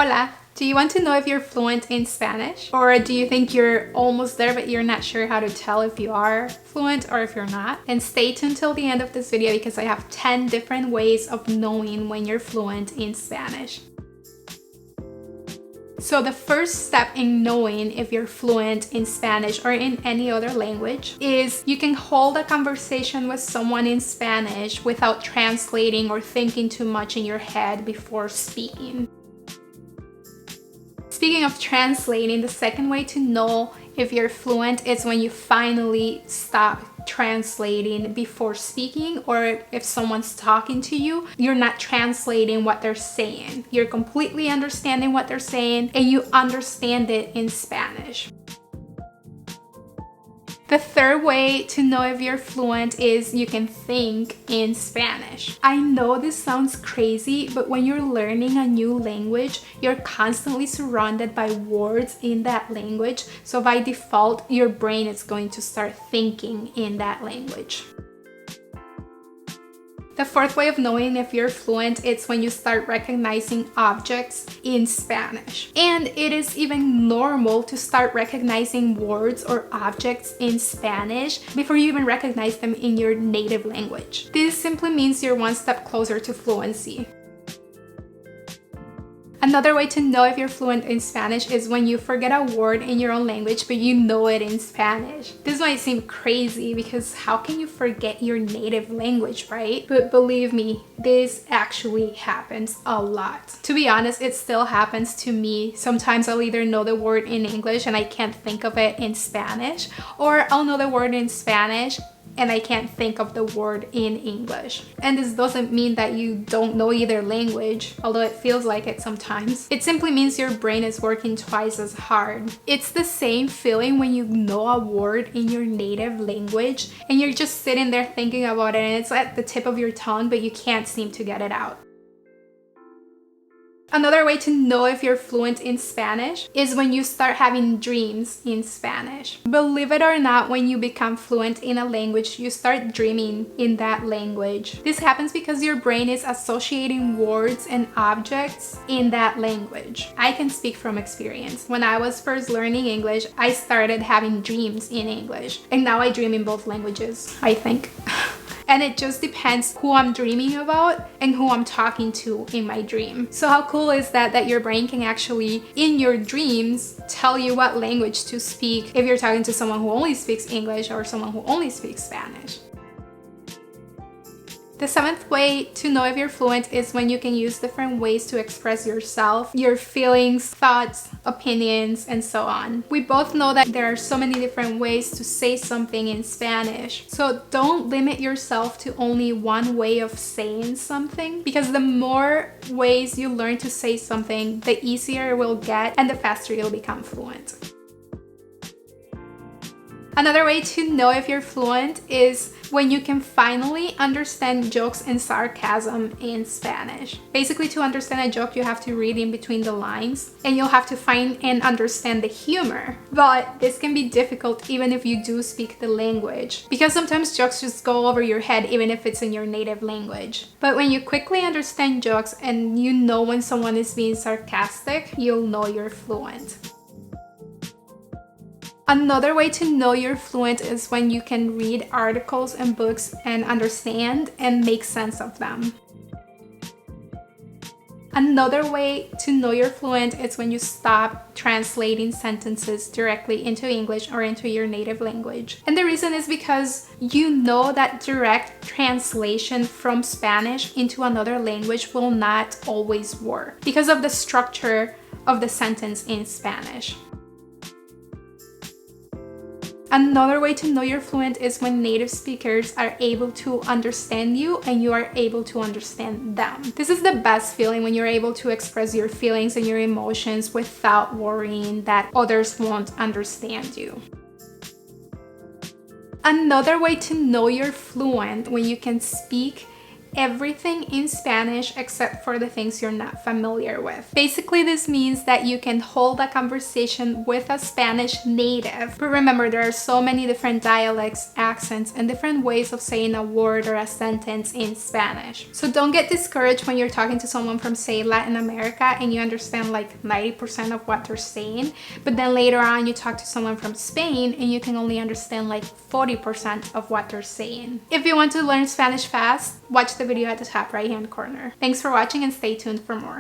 Hola! Do you want to know if you're fluent in Spanish? Or do you think you're almost there but you're not sure how to tell if you are fluent or if you're not? And stay tuned till the end of this video because I have 10 different ways of knowing when you're fluent in Spanish. So the first step in knowing if you're fluent in Spanish or in any other language is you can hold a conversation with someone in Spanish without translating or thinking too much in your head before speaking. Speaking of translating, the second way to know if you're fluent is when you finally stop translating before speaking, or if someone's talking to you, you're not translating what they're saying. You're completely understanding what they're saying and you understand it in Spanish. The third way to know if you're fluent is you can think in Spanish. I know this sounds crazy, but when you're learning a new language, you're constantly surrounded by words in that language. So by default, your brain is going to start thinking in that language. The fourth way of knowing if you're fluent is when you start recognizing objects in Spanish. And it is even normal to start recognizing words or objects in Spanish before you even recognize them in your native language. This simply means you're one step closer to fluency. Another way to know if you're fluent in Spanish is when you forget a word in your own language, but you know it in Spanish. This might seem crazy because how can you forget your native language, right? But believe me, this actually happens a lot. To be honest, it still happens to me. Sometimes I'll either know the word in English and I can't think of it in Spanish, or I'll know the word in Spanish and I can't think of the word in English. And this doesn't mean that you don't know either language, although it feels like it sometimes. It simply means your brain is working twice as hard. It's the same feeling when you know a word in your native language and you're just sitting there thinking about it and it's at the tip of your tongue, but you can't seem to get it out. Another way to know if you're fluent in Spanish is when you start having dreams in Spanish. Believe it or not, when you become fluent in a language, you start dreaming in that language. This happens because your brain is associating words and objects in that language. I can speak from experience. When I was first learning English, I started having dreams in English, and now I dream in both languages, I think. And it just depends who I'm dreaming about and who I'm talking to in my dream. So how cool is that, that your brain can actually, in your dreams, tell you what language to speak if you're talking to someone who only speaks English or someone who only speaks Spanish. The seventh way to know if you're fluent is when you can use different ways to express yourself, your feelings, thoughts, opinions, and so on. We both know that there are so many different ways to say something in Spanish. So don't limit yourself to only one way of saying something, because the more ways you learn to say something, the easier it will get and the faster you'll become fluent. Another way to know if you're fluent is when you can finally understand jokes and sarcasm in Spanish. Basically, to understand a joke, you have to read in between the lines and you'll have to find and understand the humor. But this can be difficult even if you do speak the language, because sometimes jokes just go over your head even if it's in your native language. But when you quickly understand jokes and you know when someone is being sarcastic, you'll know you're fluent. Another way to know you're fluent is when you can read articles and books and understand and make sense of them. Another way to know you're fluent is when you stop translating sentences directly into English or into your native language. And the reason is because you know that direct translation from Spanish into another language will not always work because of the structure of the sentence in Spanish. Another way to know you're fluent is when native speakers are able to understand you and you are able to understand them. This is the best feeling, when you're able to express your feelings and your emotions without worrying that others won't understand you. Another way to know you're fluent when you can speak everything in Spanish except for the things you're not familiar with. Basically, this means that you can hold a conversation with a Spanish native. But remember, there are so many different dialects, accents, and different ways of saying a word or a sentence in Spanish. So don't get discouraged when you're talking to someone from, say, Latin America and you understand like 90% of what they're saying, but then later on you talk to someone from Spain and you can only understand like 40% of what they're saying. If you want to learn Spanish fast, watch the video at the top right hand corner. Thanks for watching and stay tuned for more.